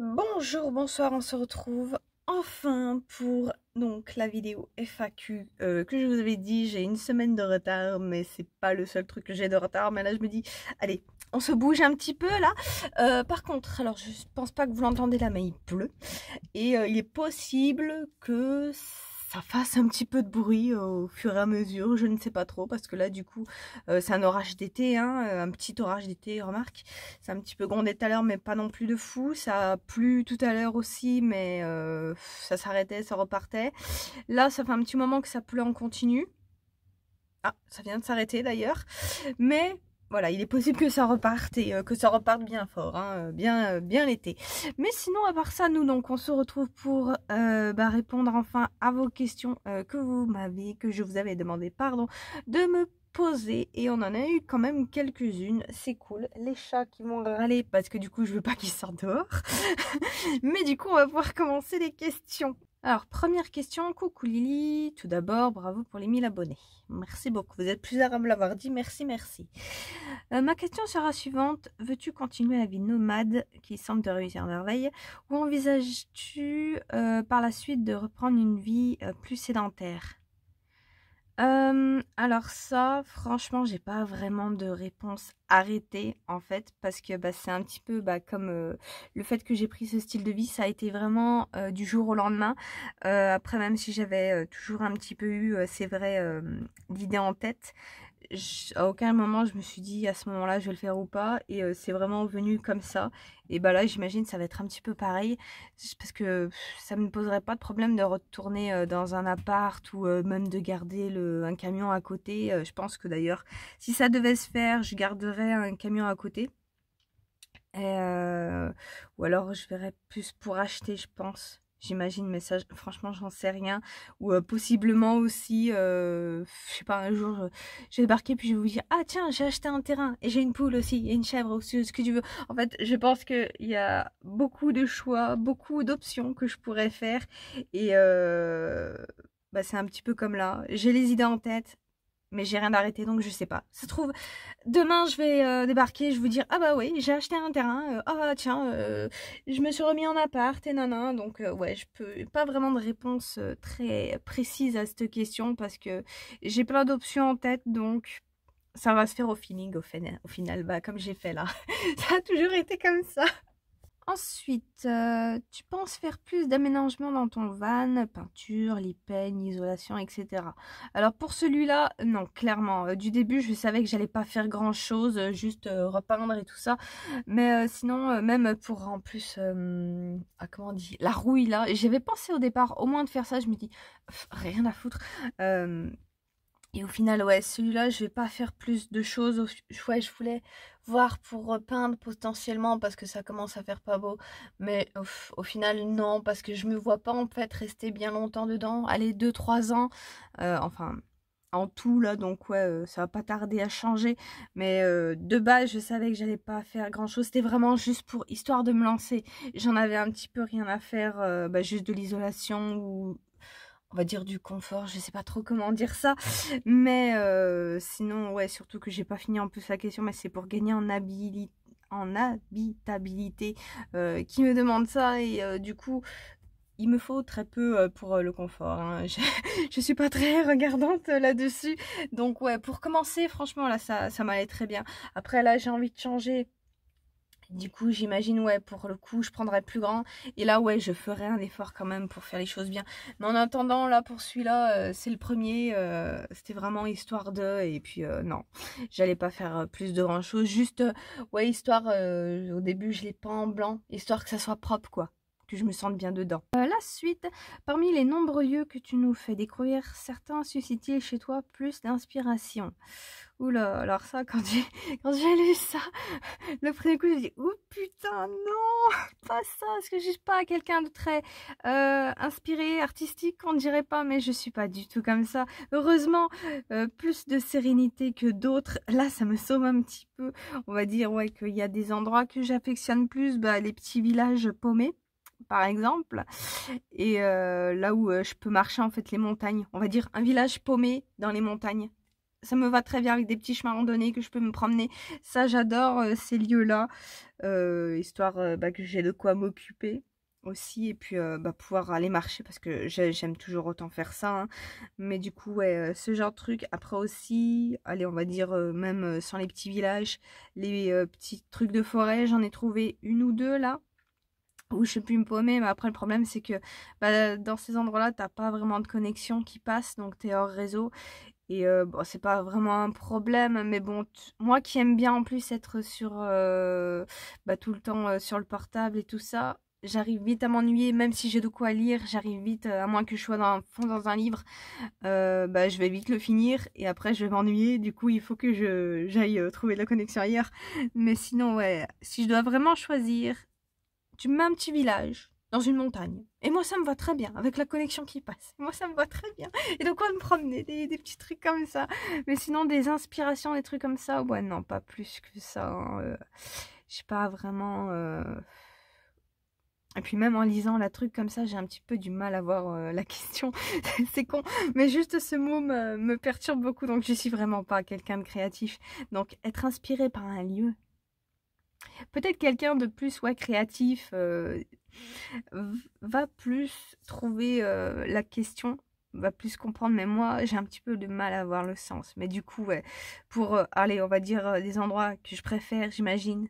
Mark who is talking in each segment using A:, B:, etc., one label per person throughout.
A: Bonjour, bonsoir, on se retrouve enfin pour donc la vidéo FAQ que je vous avais dit. J'ai une semaine de retard, mais c'est pas le seul truc que j'ai de retard. Mais là je me dis, allez, on se bouge un petit peu là. Par contre, alors je pense pas que vous l'entendez là, mais il pleut. Et il est possible que ça fasse un petit peu de bruit au fur et à mesure, je ne sais pas trop, parce que là du coup c'est un orage d'été, hein, un petit orage d'été, remarque. C'est un petit peu grondé tout à l'heure, mais pas non plus de fou. Ça a plu tout à l'heure aussi, mais ça s'arrêtait, ça repartait. Là ça fait un petit moment que ça pleut en continu. Ah, ça vient de s'arrêter d'ailleurs. Mais voilà, il est possible que ça reparte et que ça reparte bien fort, hein, bien l'été. Mais sinon, à part ça, nous donc on se retrouve pour répondre enfin à vos questions que je vous avais demandé, pardon, de me poser, et on en a eu quand même quelques-unes. C'est cool. Les chats qui vont râler parce que du coup je veux pas qu'ils sortent dehors. Mais du coup, on va pouvoir commencer les questions. Alors, première question, coucou Lily, tout d'abord, bravo pour les 1000 abonnés. Merci beaucoup, vous êtes plusieurs à me l'avoir dit, merci, merci. Ma question sera suivante, veux-tu continuer la vie nomade qui semble te réussir à merveille, ou envisages-tu par la suite de reprendre une vie plus sédentaire? Alors ça, franchement, j'ai pas vraiment de réponse arrêtée en fait, parce que c'est un petit peu comme le fait que j'ai pris ce style de vie, ça a été vraiment du jour au lendemain. Après, même si j'avais toujours un petit peu eu, c'est vrai, l'idée en tête, à aucun moment je me suis dit à ce moment-là je vais le faire ou pas, et c'est vraiment venu comme ça. Et là j'imagine ça va être un petit peu pareil, parce que ça me poserait pas de problème de retourner dans un appart, ou même de garder un camion à côté. Je pense que d'ailleurs si ça devait se faire, je garderais un camion à côté. Ou alors je verrais plus pour acheter, je pense. J'imagine, mais ça, franchement, j'en sais rien. Ou possiblement aussi, je sais pas, un jour, je vais débarquer puis je vais vous dire, ah tiens, j'ai acheté un terrain et j'ai une poule aussi, et une chèvre aussi, ce que tu veux. En fait, je pense qu'il y a beaucoup de choix, beaucoup d'options que je pourrais faire. Et c'est un petit peu comme là. J'ai les idées en tête, mais j'ai rien d'arrêté, donc je sais pas. Ça se trouve, demain je vais débarquer, je vais vous dire, ah bah oui, j'ai acheté un terrain, ah tiens, je me suis remis en appart et nanan. Donc ouais, je peux pas vraiment de réponse très précise à cette question, parce que j'ai plein d'options en tête, donc ça va se faire au feeling, au final, comme j'ai fait là. Ça a toujours été comme ça. Ensuite, tu penses faire plus d'aménagement dans ton van, peinture, lit peigne, isolation, etc. Alors pour celui-là, non, clairement. Du début, je savais que j'allais pas faire grand-chose, juste repeindre et tout ça. Mais sinon, même pour en plus, comment on dit, la rouille là, j'avais pensé au départ au moins de faire ça. Je me dis, rien à foutre. Et au final, ouais, celui-là, je vais pas faire plus de choses. Ouais, je voulais voir pour repeindre potentiellement, parce que ça commence à faire pas beau. Mais au final, non, parce que je me vois pas en fait rester bien longtemps dedans. Allez, 2-3 ans. Enfin, en tout là, donc ouais, ça va pas tarder à changer. Mais de base, je savais que j'allais pas faire grand-chose. C'était vraiment juste pour histoire de me lancer. J'en avais un petit peu rien à faire, juste de l'isolation, ou on va dire du confort, je sais pas trop comment dire ça, mais sinon ouais, surtout que j'ai pas fini en plus la question, mais c'est pour gagner en habitabilité qui me demande ça. Et du coup il me faut très peu pour le confort, hein. Je suis pas très regardante là-dessus, donc ouais, pour commencer franchement là ça m'allait très bien. Après là j'ai envie de changer. Du coup, j'imagine, ouais, pour le coup, je prendrais plus grand. Et là, ouais, je ferai un effort quand même pour faire les choses bien. Mais en attendant, là, pour celui-là, c'est le premier. C'était vraiment histoire de... Et puis, non, j'allais pas faire plus de grand-chose. Juste, ouais, histoire, au début, je l'ai peint en blanc. Histoire que ça soit propre, quoi. Que je me sente bien dedans. La suite, parmi les nombreux lieux que tu nous fais découvrir, certains suscitent chez toi plus d'inspiration? Oula, alors ça, quand j'ai lu ça, le premier coup, je dis, oh putain, non, pas ça, parce que je suis pas quelqu'un de très inspiré, artistique, on dirait pas, mais je suis pas du tout comme ça. Heureusement, plus de sérénité que d'autres. Là, ça me sauve un petit peu. On va dire, ouais, qu'il y a des endroits que j'affectionne plus, les petits villages paumés, par exemple, et là où je peux marcher en fait les montagnes. On va dire un village paumé dans les montagnes. ça me va très bien avec des petits chemins randonnés que je peux me promener. Ça, j'adore ces lieux-là, histoire que j'ai de quoi m'occuper aussi et puis pouvoir aller marcher parce que j'aime toujours autant faire ça, hein. Mais du coup, ouais, ce genre de truc. Après aussi, allez, on va dire même sans les petits villages, les petits trucs de forêt, j'en ai trouvé une ou deux là où je peux me paumer, mais après le problème c'est que dans ces endroits-là, t'as pas vraiment de connexion qui passe, donc t'es hors réseau. Et bon, c'est pas vraiment un problème, mais bon, moi qui aime bien en plus être sur tout le temps sur le portable et tout ça, j'arrive vite à m'ennuyer, même si j'ai de quoi lire, j'arrive vite, à moins que je sois dans un livre, je vais vite le finir et après je vais m'ennuyer, du coup il faut que j'aille trouver de la connexion ailleurs. Mais sinon, ouais, si je dois vraiment choisir, tu me mets un petit village dans une montagne. Et moi, ça me va très bien, avec la connexion qui passe. Moi, ça me va très bien. Et de quoi me promener, des petits trucs comme ça. Mais sinon, des inspirations, des trucs comme ça, ouais, non, pas plus que ça, hein. Je sais pas vraiment... Et puis même en lisant la truc comme ça, j'ai un petit peu du mal à voir la question. C'est con, mais juste ce mot me perturbe beaucoup, donc je suis vraiment pas quelqu'un de créatif. Donc, être inspiré par un lieu... Peut-être quelqu'un de plus créatif va plus trouver la question, va plus comprendre, mais moi j'ai un petit peu de mal à voir le sens. Mais du coup, ouais, pour aller, on va dire des endroits que je préfère, j'imagine.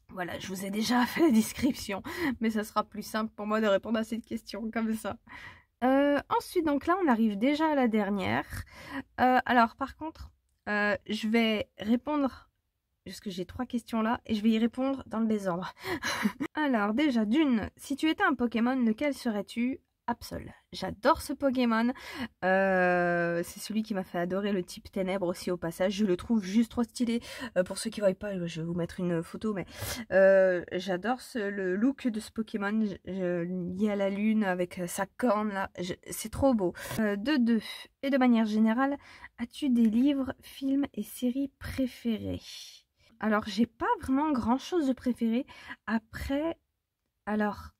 A: Voilà, je vous ai déjà fait la description, mais ça sera plus simple pour moi de répondre à cette question comme ça. Ensuite, donc là, on arrive déjà à la dernière. Alors, par contre, je vais répondre parce que j'ai 3 questions là et je vais y répondre dans le désordre. Alors déjà, si tu étais un Pokémon, lequel serais-tu? Absol. J'adore ce Pokémon. C'est celui qui m'a fait adorer le type ténèbres aussi au passage. Je le trouve juste trop stylé. Pour ceux qui ne voient pas, je vais vous mettre une photo, mais j'adore le look de ce Pokémon lié à la lune avec sa corne là. C'est trop beau. De deux. Et de manière générale, as-tu des livres, films et séries préférés? Alors, j'ai pas vraiment grand-chose de préféré. Après, alors,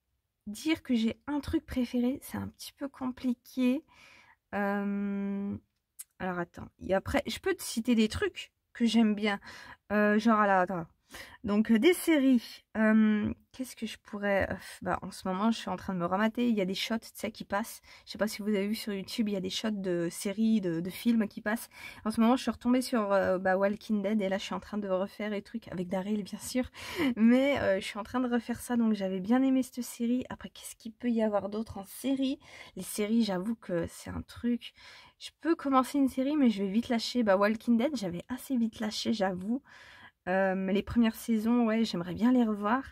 A: dire que j'ai un truc préféré, c'est un petit peu compliqué. Alors, attends. Et après, je peux te citer des trucs que j'aime bien. Genre, alors, attends. Donc, des séries. Qu'est-ce que je pourrais... en ce moment, je suis en train de me remater. Il y a des shots, tu sais, qui passent. Je sais pas si vous avez vu sur YouTube, il y a des shots de séries, de films qui passent. En ce moment, je suis retombée sur Walking Dead. Et là, je suis en train de refaire les trucs avec Daryl, bien sûr. Mais je suis en train de refaire ça. Donc, j'avais bien aimé cette série. Après, qu'est-ce qu'il peut y avoir d'autre en série? Les séries, j'avoue que c'est un truc... Je peux commencer une série, mais je vais vite lâcher. Walking Dead, j'avais assez vite lâché, j'avoue. Les premières saisons, ouais, j'aimerais bien les revoir.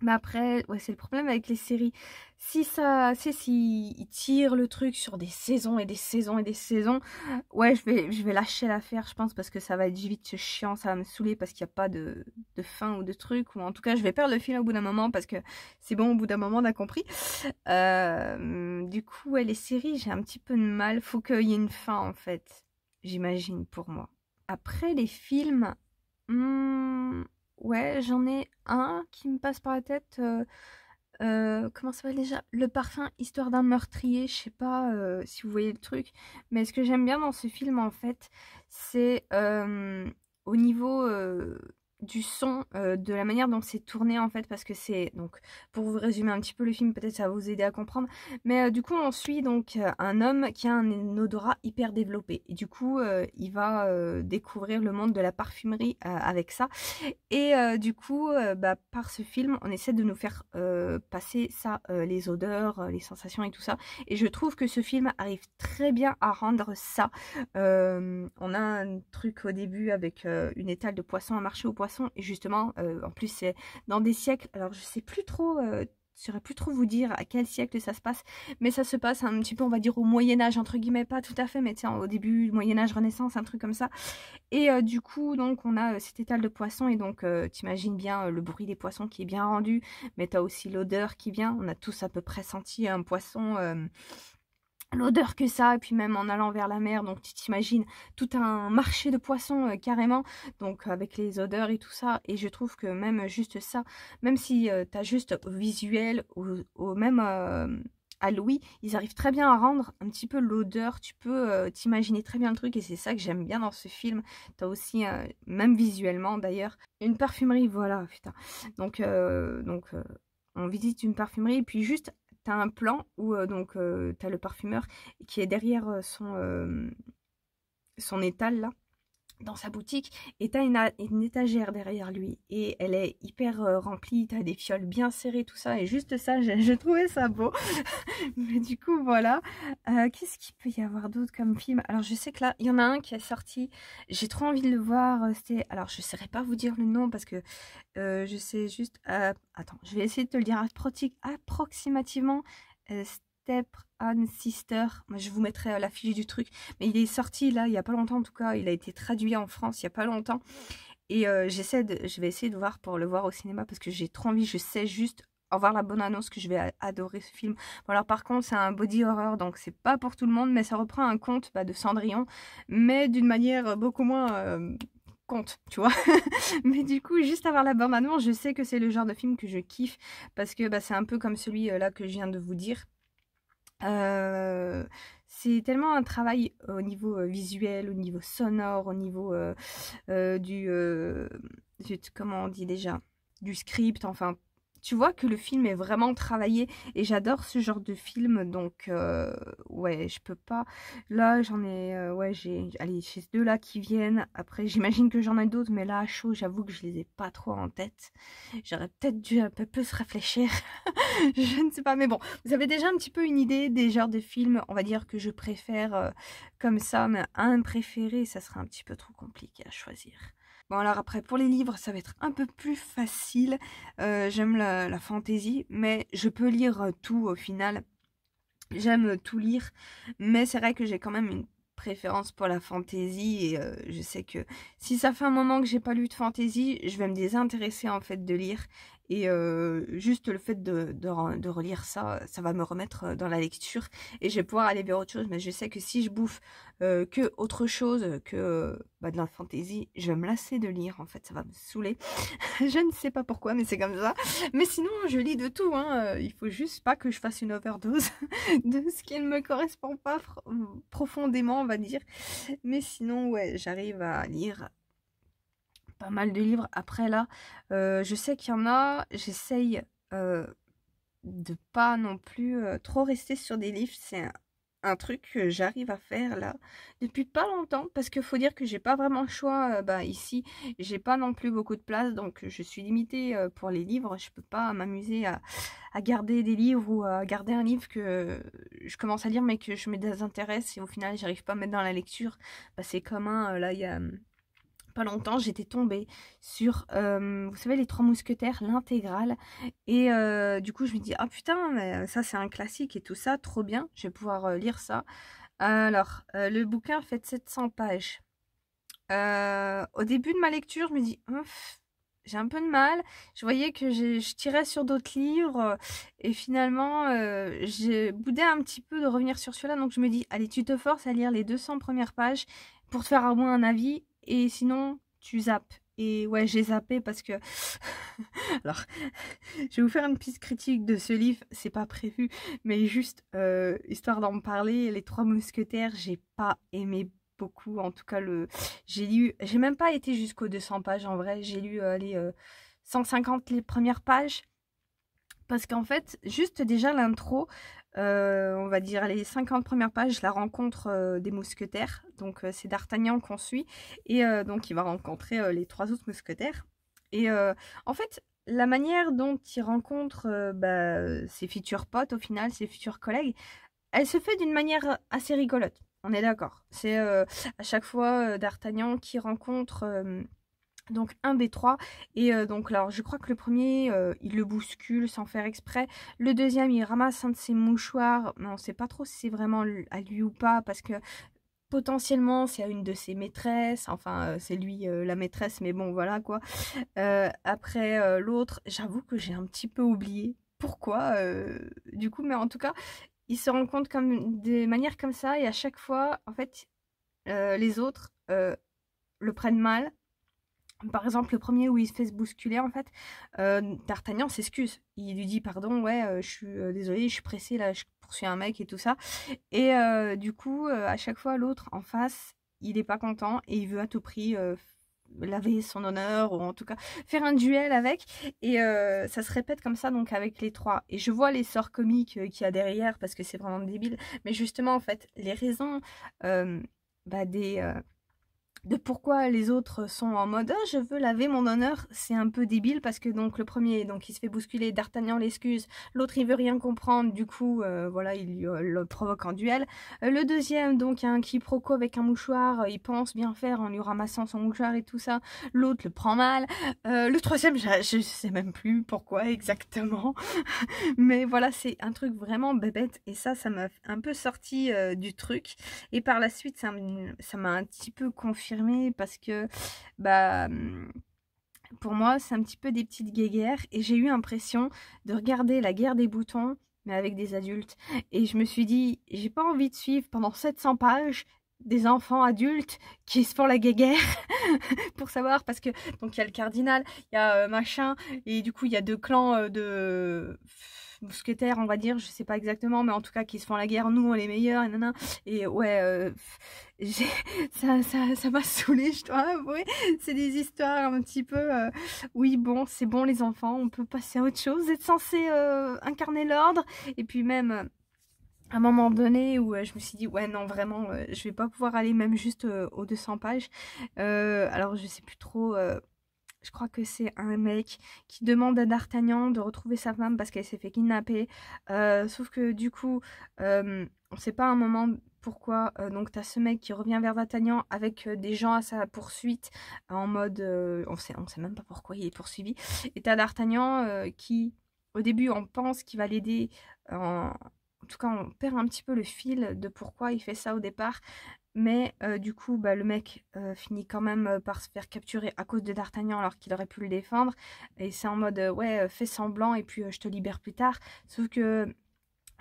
A: Mais après, ouais, c'est le problème avec les séries. Si ils tirent le truc sur des saisons et des saisons et des saisons, ouais, je vais lâcher l'affaire, je pense, parce que ça va être vite chiant, ça va me saouler parce qu'il n'y a pas de fin ou de truc. Ou en tout cas, je vais perdre le fil au bout d'un moment parce que c'est bon, au bout d'un moment, on a compris. Du coup, ouais, les séries, j'ai un petit peu de mal. Faut qu'il y ait une fin, en fait, j'imagine, pour moi. Après, les films... ouais, j'en ai un qui me passe par la tête. Comment ça s'appelle déjà? Le parfum, histoire d'un meurtrier. Je sais pas si vous voyez le truc. Mais ce que j'aime bien dans ce film, en fait, c'est au niveau du son, de la manière dont c'est tourné, en fait. Parce que c'est... Donc, pour vous résumer un petit peu le film, peut-être ça va vous aider à comprendre. Mais du coup, on suit donc un homme qui a un odorat hyper développé. Et du coup, il va découvrir le monde de la parfumerie avec ça. Et du coup, par ce film, on essaie de nous faire passer ça, les odeurs, les sensations et tout ça. Et je trouve que ce film arrive très bien à rendre ça. On a un truc au début avec une étale de poissons, un marché aux poissons. Et justement, en plus, c'est dans des siècles. Alors, je sais plus trop... je saurais plus trop vous dire à quel siècle ça se passe, mais ça se passe un petit peu, on va dire, au Moyen-Âge, entre guillemets, pas tout à fait, mais tiens, au début, Moyen-Âge, Renaissance, un truc comme ça. Et du coup, donc, on a cette étale de poissons, et donc, t'imagines bien le bruit des poissons qui est bien rendu, mais t'as aussi l'odeur qui vient. On a tous à peu près senti un poisson... l'odeur que ça, et puis même en allant vers la mer, donc tu t'imagines tout un marché de poissons carrément, donc avec les odeurs et tout ça, et je trouve que même juste ça, même si t'as juste au visuel, ou même à Louis, ils arrivent très bien à rendre un petit peu l'odeur. Tu peux t'imaginer très bien le truc et c'est ça que j'aime bien dans ce film. T'as aussi, même visuellement d'ailleurs, une parfumerie, voilà, putain. Donc, on visite une parfumerie et puis juste, t'as un plan où t'as le parfumeur qui est derrière son étal là, dans sa boutique, et t'as une étagère derrière lui et elle est hyper remplie, t'as des fioles bien serrées, tout ça, et juste ça, je trouvais ça beau. Mais du coup voilà. Qu'est-ce qu'il peut y avoir d'autre comme film? Alors je sais que là il y en a un qui est sorti, j'ai trop envie de le voir. C'était, alors je saurais pas vous dire le nom parce que je sais juste, attends, je vais essayer de te le dire approximativement. Step and Sister. Moi, je vous mettrai l'affiche du truc. Mais il est sorti là, il y a pas longtemps en tout cas. Il a été traduit en France il y a pas longtemps. Et je vais essayer de voir pour le voir au cinéma parce que j'ai trop envie. Je sais juste en voir la bonne annonce que je vais adorer ce film. Bon, alors par contre, c'est un body horror, donc c'est pas pour tout le monde, mais ça reprend un conte de Cendrillon, mais d'une manière beaucoup moins conte, tu vois. Mais du coup, juste avoir la bande annonce, je sais que c'est le genre de film que je kiffe parce que c'est un peu comme celui là que je viens de vous dire. C'est tellement un travail au niveau visuel, au niveau sonore, au niveau comment on dit déjà, du script, enfin, tu vois que le film est vraiment travaillé et j'adore ce genre de film, donc ouais, je peux pas, là j'en ai, ouais, allez, j'ai deux là qui viennent, après j'imagine que j'en ai d'autres, mais là à chaud, j'avoue que je les ai pas trop en tête, j'aurais peut-être dû un peu plus réfléchir. Je ne sais pas, mais bon, vous avez déjà un petit peu une idée des genres de films, on va dire, que je préfère comme ça, mais un préféré, ça serait un petit peu trop compliqué à choisir. Bon, alors après, pour les livres, ça va être un peu plus facile. J'aime la fantasy, mais je peux lire tout au final. J'aime tout lire, mais c'est vrai que j'ai quand même une préférence pour la fantasy et je sais que si ça fait un moment que j'ai pas lu de fantasy, je vais me désintéresser en fait de lire et juste le fait de relire ça, ça va me remettre dans la lecture et je vais pouvoir aller vers autre chose. Mais je sais que si je bouffe que autre chose que de la fantasy, je vais me lasser de lire en fait, ça va me saouler. Je ne sais pas pourquoi, mais c'est comme ça. Mais sinon, je lis de tout, hein. Il faut juste pas que je fasse une overdose de ce qui ne me correspond pas profondément, on va dire. Mais sinon, ouais, j'arrive à lire pas mal de livres. Après, là, je sais qu'il y en a, j'essaye de pas non plus trop rester sur des livres. C'est un truc que j'arrive à faire là depuis pas longtemps parce qu'il faut dire que j'ai pas vraiment le choix ici j'ai pas non plus beaucoup de place donc je suis limitée pour les livres, je peux pas m'amuser à garder des livres ou à garder un livre que je commence à lire mais que je me désintéresse et au final j'arrive pas à mettre dans la lecture. C'est commun là il y a pas longtemps, j'étais tombée sur, vous savez, Les Trois Mousquetaires, l'intégrale. Et du coup, je me dis, ah putain, mais ça c'est un classique et tout ça, trop bien, je vais pouvoir lire ça. Alors, le bouquin fait 700 pages. Au début de ma lecture, je me dis, j'ai un peu de mal. Je voyais que je tirais sur d'autres livres et finalement, j'ai boudé un petit peu de revenir sur celui-là. Donc je me dis, allez, tu te forces à lire les 200 premières pages pour te faire au moins un avis. Et sinon, tu zappes. Et ouais, j'ai zappé parce que... Alors, je vais vous faire une petite critique de ce livre. C'est pas prévu, mais juste, histoire d'en parler, Les Trois Mousquetaires, j'ai pas aimé beaucoup. En tout cas, j'ai même pas été jusqu'aux 200 pages en vrai. J'ai lu les 150 les premières pages. Parce qu'en fait, juste déjà l'intro, on va dire les 50 premières pages, la rencontre des mousquetaires. Donc c'est D'Artagnan qu'on suit. Et donc il va rencontrer les trois autres mousquetaires. Et en fait, la manière dont il rencontre ses futurs potes, au final, ses futurs collègues, elle se fait d'une manière assez rigolote. On est d'accord. C'est à chaque fois D'Artagnan qui rencontre... donc un des trois et donc alors je crois que le premier il le bouscule sans faire exprès, le deuxième il ramasse un de ses mouchoirs mais on sait pas trop si c'est vraiment à lui ou pas parce que potentiellement c'est à une de ses maîtresses, enfin c'est lui la maîtresse mais bon voilà quoi. Après l'autre j'avoue que j'ai un petit peu oublié pourquoi du coup mais en tout cas ils se rencontrent comme des manières comme ça et à chaque fois en fait les autres le prennent mal. Par exemple, le premier où il se fait se bousculer, en fait, D'Artagnan s'excuse. Il lui dit pardon, ouais, je suis désolé, je suis pressé, là, je poursuis un mec et tout ça. Et du coup, à chaque fois, l'autre en face, il est pas content et il veut à tout prix laver son honneur, ou en tout cas faire un duel avec. Et ça se répète comme ça, donc avec les trois. Et je vois les sorts comiques qu'il y a derrière, parce que c'est vraiment débile. Mais justement, en fait, les raisons de pourquoi les autres sont en mode «Ah, je veux laver mon honneur», c'est un peu débile parce que donc le premier, donc il se fait bousculer, D'Artagnan l'excuse, l'autre il veut rien comprendre, du coup voilà, il le provoque en duel. Le deuxième, donc il y a un quiproquo avec un mouchoir, il pense bien faire en lui ramassant son mouchoir et tout ça, l'autre le prend mal. Le troisième, je sais même plus pourquoi exactement, mais voilà, c'est un truc vraiment bébête et ça m'a un peu sorti du truc. Et par la suite, ça m'a un petit peu confirmé parce que, bah, pour moi, c'est un petit peu des petites guéguerres et j'ai eu l'impression de regarder la guerre des boutons, mais avec des adultes. Et je me suis dit, j'ai pas envie de suivre pendant 700 pages des enfants adultes qui se font la guéguerre pour savoir, parce que donc il y a le cardinal, il y a machin, et du coup il y a deux clans de mousquetaires, on va dire, je sais pas exactement, mais en tout cas qui se font la guerre, nous on est les meilleurs, et nanana. Et ouais, ça m'a saoulée, je dois avouer. C'est des histoires un petit peu oui, bon, c'est bon les enfants, on peut passer à autre chose, vous êtes censés incarner l'ordre. Et puis même à un moment donné où je me suis dit ouais non vraiment je vais pas pouvoir aller même juste aux 200 pages. Alors je sais plus trop, je crois que c'est un mec qui demande à D'Artagnan de retrouver sa femme parce qu'elle s'est fait kidnapper. Sauf que du coup, on sait pas à un moment pourquoi. Donc t'as ce mec qui revient vers D'Artagnan avec des gens à sa poursuite en mode, on sait même pas pourquoi il est poursuivi. Et t'as D'Artagnan qui, au début, on pense qu'il va l'aider. En tout cas, on perd un petit peu le fil de pourquoi il fait ça au départ. Mais du coup, le mec finit quand même par se faire capturer à cause de D'Artagnan alors qu'il aurait pu le défendre. Et c'est en mode, ouais, fais semblant et puis je te libère plus tard. Sauf que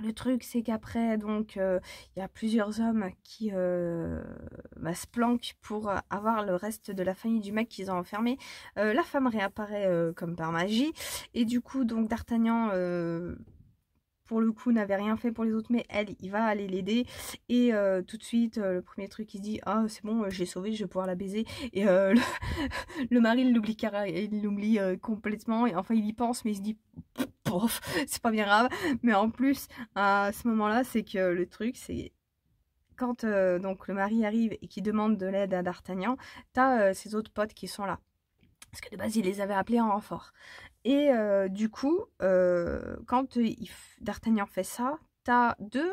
A: le truc, c'est qu'après, donc, il y a plusieurs hommes qui se planquent pour avoir le reste de la famille du mec qu'ils ont enfermé. La femme réapparaît comme par magie. Et du coup, donc, D'Artagnan pour le coup n'avait rien fait pour les autres, mais elle, il va aller l'aider. Et tout de suite le premier truc, il se dit ah c'est bon, je l'ai sauvée, je vais pouvoir la baiser. Et le mari il l'oublie complètement, et enfin il y pense mais il se dit pof, c'est pas bien grave. Mais en plus à ce moment là, c'est que le truc c'est quand donc le mari arrive et qui demande de l'aide à D'Artagnan, t'as ses autres potes qui sont là parce que de base il les avait appelés en renfort. Et du coup, quand D'Artagnan fait ça, t'as deux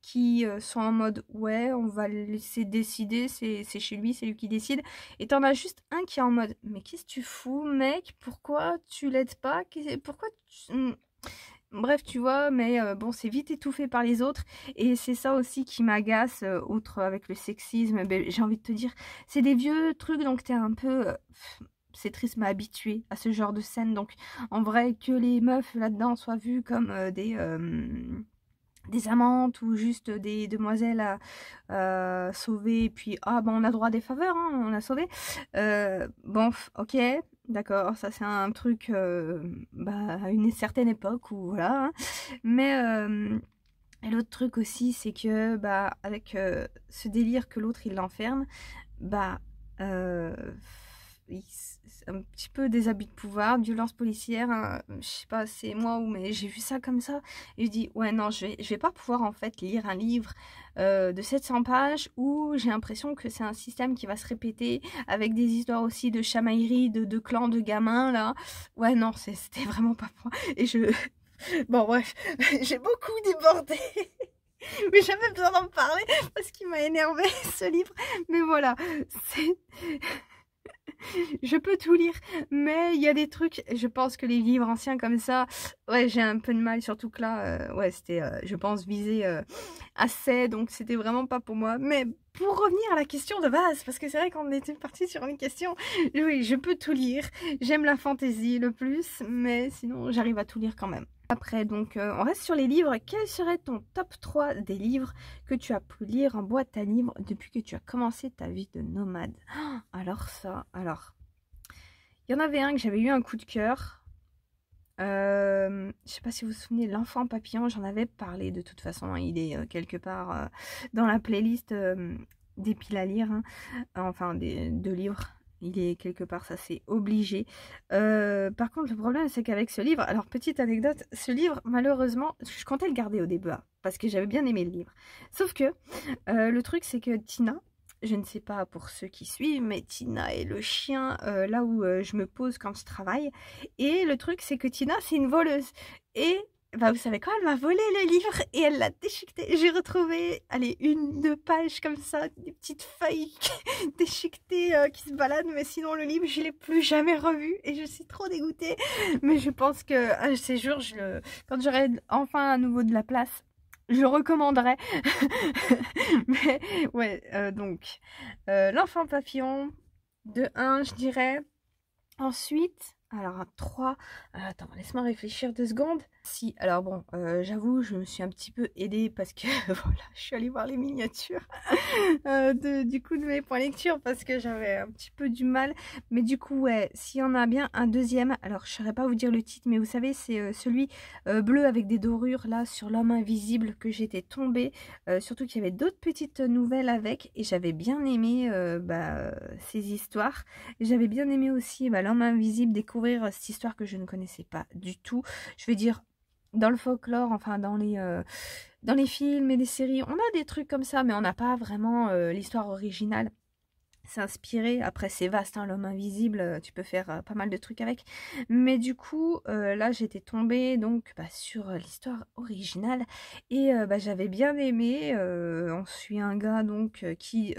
A: qui sont en mode ouais, on va le laisser décider, c'est chez lui, c'est lui qui décide. Et t'en as juste un qui est en mode mais qu'est-ce que tu fous, mec? Pourquoi tu l'aides pas? Pourquoi tu... Bref, tu vois, mais bon, c'est vite étouffé par les autres. Et c'est ça aussi qui m'agace, outre avec le sexisme. Ben, j'ai envie de te dire, c'est des vieux trucs, donc t'es un peu... c'est triste, mais habitué à ce genre de scène. Donc, en vrai, que les meufs là-dedans soient vues comme des amantes ou juste des demoiselles à sauver. Et puis, ah, bon, on a droit à des faveurs, hein, on a sauvé. Bon, ok, d'accord, ça c'est un truc à une certaine époque où voilà. Hein. Mais et l'autre truc aussi, c'est que avec ce délire que l'autre il l'enferme, euh, c'est un petit peu des abus de pouvoir, violence policière, hein, je sais pas, c'est moi ou mais j'ai vu ça comme ça et je dis ouais non, je vais pas pouvoir en fait lire un livre de 700 pages où j'ai l'impression que c'est un système qui va se répéter avec des histoires aussi de chamaillerie, de clans de gamins là. Ouais non, c'était vraiment pas moi. Et je bon bref, j'ai beaucoup débordé. Mais j'avais besoin d'en parler parce qu'il m'a énervé ce livre. Mais voilà, c'est... Je peux tout lire, mais il y a des trucs, je pense que les livres anciens comme ça, ouais, j'ai un peu de mal, surtout que là, ouais, c'était, je pense, visé assez, donc c'était vraiment pas pour moi. Mais pour revenir à la question de base, parce que c'est vrai qu'on était parti sur une question, oui, je peux tout lire, j'aime la fantaisie le plus, mais sinon, j'arrive à tout lire quand même. Après, donc, on reste sur les livres. Quel serait ton top 3 des livres que tu as pu lire en boîte à livres depuis que tu as commencé ta vie de nomade? Alors ça, alors... Il y en avait un que j'avais eu un coup de cœur. Je sais pas si vous vous souvenez, L'Enfant Papillon, j'en avais parlé de toute façon, hein, il est quelque part dans la playlist des piles à lire, hein, enfin de livres, il est quelque part, ça c'est obligé. Par contre le problème c'est qu'avec ce livre, alors petite anecdote, ce livre malheureusement, je comptais le garder au début, hein, parce que j'avais bien aimé le livre. Sauf que le truc c'est que Tina, je ne sais pas pour ceux qui suivent, mais Tina est le chien là où je me pose quand je travaille. Et le truc, c'est que Tina, c'est une voleuse. Et bah, vous savez quoi, elle m'a volé le livre et elle l'a déchiqueté. J'ai retrouvé, allez, 1, 2 pages comme ça, des petites feuilles déchiquetées qui se baladent. Mais sinon, le livre, je ne l'ai plus jamais revu et je suis trop dégoûtée. Mais je pense que un de ces jours, quand j'aurai enfin à nouveau de la place, je le recommanderais. Mais ouais, donc L'Enfant Papillon de 1, je dirais. Ensuite, alors un 3, attends, laisse-moi réfléchir 2 secondes. Si, alors bon, j'avoue, je me suis un petit peu aidée parce que voilà, je suis allée voir les miniatures du coup de mes points lecture parce que j'avais un petit peu du mal. Mais du coup, ouais, s'il y en a bien un deuxième, alors je ne saurais pas vous dire le titre, mais vous savez, c'est celui bleu avec des dorures là sur l'homme invisible que j'étais tombée. Surtout qu'il y avait d'autres petites nouvelles avec et j'avais bien aimé ces histoires. J'avais bien aimé aussi l'homme invisible, découvrir cette histoire que je ne connaissais pas du tout. Je veux dire, dans le folklore, enfin dans les films et les séries, on a des trucs comme ça, mais on n'a pas vraiment l'histoire originale. C'est inspiré, après c'est vaste, hein, l'homme invisible, tu peux faire pas mal de trucs avec. Mais du coup, là j'étais tombée donc sur l'histoire originale et j'avais bien aimé. On suit un gars donc qui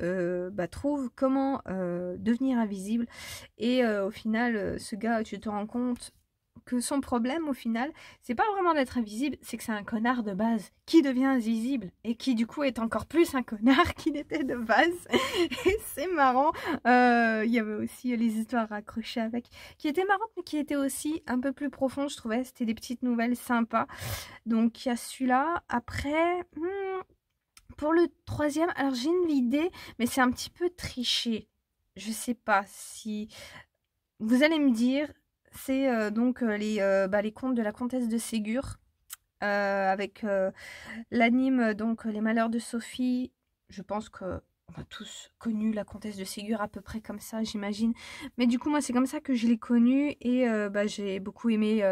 A: trouve comment devenir invisible et au final, ce gars, tu te rends compte que son problème au final, c'est pas vraiment d'être invisible, c'est que c'est un connard de base qui devient invisible et qui du coup est encore plus un connard qu'il était de base. Et c'est marrant. Il y avait aussi les histoires raccrochées avec, qui étaient marrantes mais qui étaient aussi un peu plus profondes, je trouvais. C'était des petites nouvelles sympas. Donc il y a celui-là. Après, pour le troisième, alors j'ai une idée, mais c'est un petit peu triché. Je sais pas si... Vous allez me dire... C'est donc les contes de la comtesse de Ségur avec l'anime donc Les Malheurs de Sophie. Je pense que on a tous connu la comtesse de Ségur à peu près comme ça, j'imagine. Mais du coup, moi, c'est comme ça que je l'ai connue et j'ai beaucoup aimé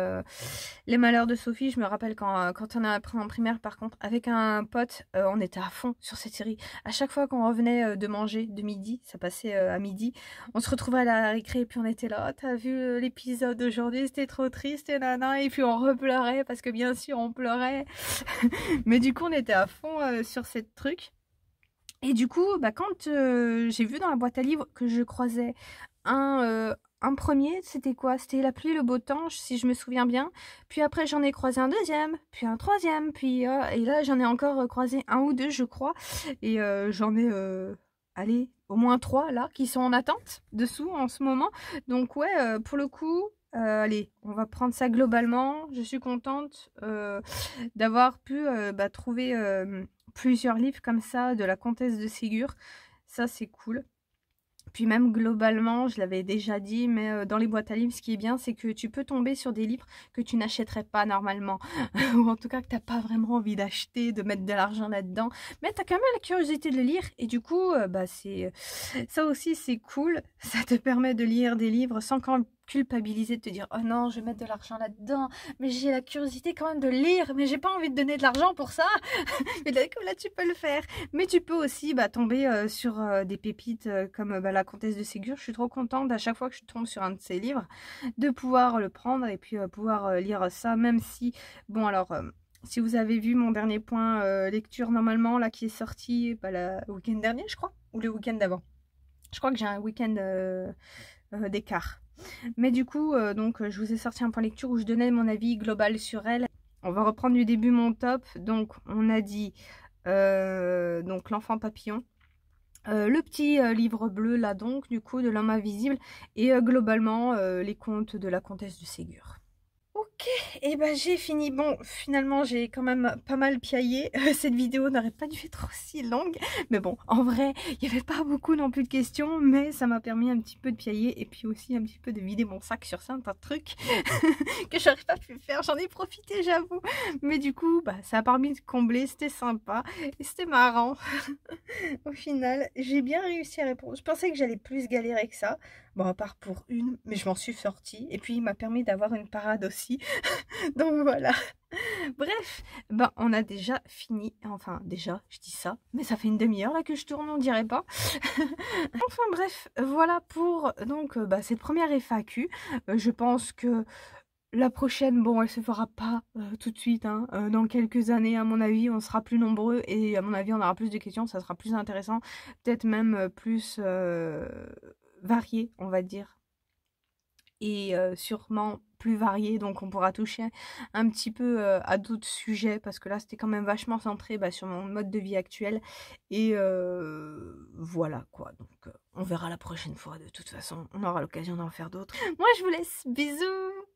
A: Les Malheurs de Sophie. Je me rappelle quand on a appris en primaire, par contre, avec un pote, on était à fond sur cette série. À chaque fois qu'on revenait de manger de midi, ça passait à midi, on se retrouvait à la récré et puis on était là, oh, t'as vu l'épisode d'aujourd'hui, c'était trop triste et nana, et puis on repleurait parce que bien sûr on pleurait. Mais du coup, on était à fond sur cette truc. Et du coup, quand j'ai vu dans la boîte à livres que je croisais un premier, c'était quoi? C'était La pluie et le beau temps, si je me souviens bien. Puis après, j'en ai croisé un deuxième, puis un troisième, puis et là, j'en ai encore croisé un ou deux, je crois. Et j'en ai, allez, au moins 3 là, qui sont en attente dessous en ce moment. Donc ouais, pour le coup, allez, on va prendre ça globalement. Je suis contente d'avoir pu trouver plusieurs livres comme ça de la comtesse de Ségur. Ça, c'est cool. Puis même globalement, je l'avais déjà dit, mais dans les boîtes à livres, ce qui est bien, c'est que tu peux tomber sur des livres que tu n'achèterais pas normalement. Ou en tout cas que tu n'as pas vraiment envie d'acheter, de mettre de l'argent là-dedans. Mais tu as quand même la curiosité de le lire. Et du coup, ça aussi, c'est cool. Ça te permet de lire des livres sans culpabiliser, de te dire oh non, je vais mettre de l'argent là-dedans, mais j'ai la curiosité quand même de lire, mais j'ai pas envie de donner de l'argent pour ça. Mais là tu peux le faire. Mais tu peux aussi tomber sur des pépites comme la comtesse de Ségur. Je suis trop contente à chaque fois que je tombe sur un de ces livres de pouvoir le prendre et puis pouvoir lire ça, même si bon alors si vous avez vu mon dernier point lecture normalement là qui est sorti le week-end dernier, je crois, ou le week-end d'avant, je crois que j'ai un week-end d'écart. Mais du coup, je vous ai sorti un point lecture où je donnais mon avis global sur elle. On va reprendre du début mon top. Donc, on a dit donc L'Enfant Papillon. Le petit livre bleu, là donc, du coup, de l'homme invisible. Et globalement, les contes de la comtesse de Ségur. Ok, Et ben j'ai fini. Bon, finalement j'ai quand même pas mal piaillé. Cette vidéo n'aurait pas dû être aussi longue. Mais bon, en vrai, il n'y avait pas beaucoup non plus de questions. Mais ça m'a permis un petit peu de piailler. Et puis aussi un petit peu de vider mon sac sur certains trucs que j'aurais pas pu faire. J'en ai profité, j'avoue. Mais du coup, bah, ça a permis de combler. C'était sympa. Et c'était marrant. Au final, j'ai bien réussi à répondre. Je pensais que j'allais plus galérer que ça. Bon, à part pour une, mais je m'en suis sortie. Et puis, il m'a permis d'avoir une parade aussi. Donc voilà. Bref, ben on a déjà fini. Enfin, déjà, je dis ça. Mais ça fait une demi-heure là que je tourne, on dirait pas. Enfin bref, voilà pour donc bah, cette première FAQ. Je pense que la prochaine, bon, elle se fera pas tout de suite, hein. Dans quelques années, à mon avis, on sera plus nombreux et à mon avis, on aura plus de questions, ça sera plus intéressant, peut-être même plus varié, on va dire, et sûrement plus varié, donc on pourra toucher un petit peu à d'autres sujets, parce que là, c'était quand même vachement centré bah, sur mon mode de vie actuel, et voilà quoi, donc on verra la prochaine fois, de toute façon, on aura l'occasion d'en faire d'autres. Moi, je vous laisse, bisous!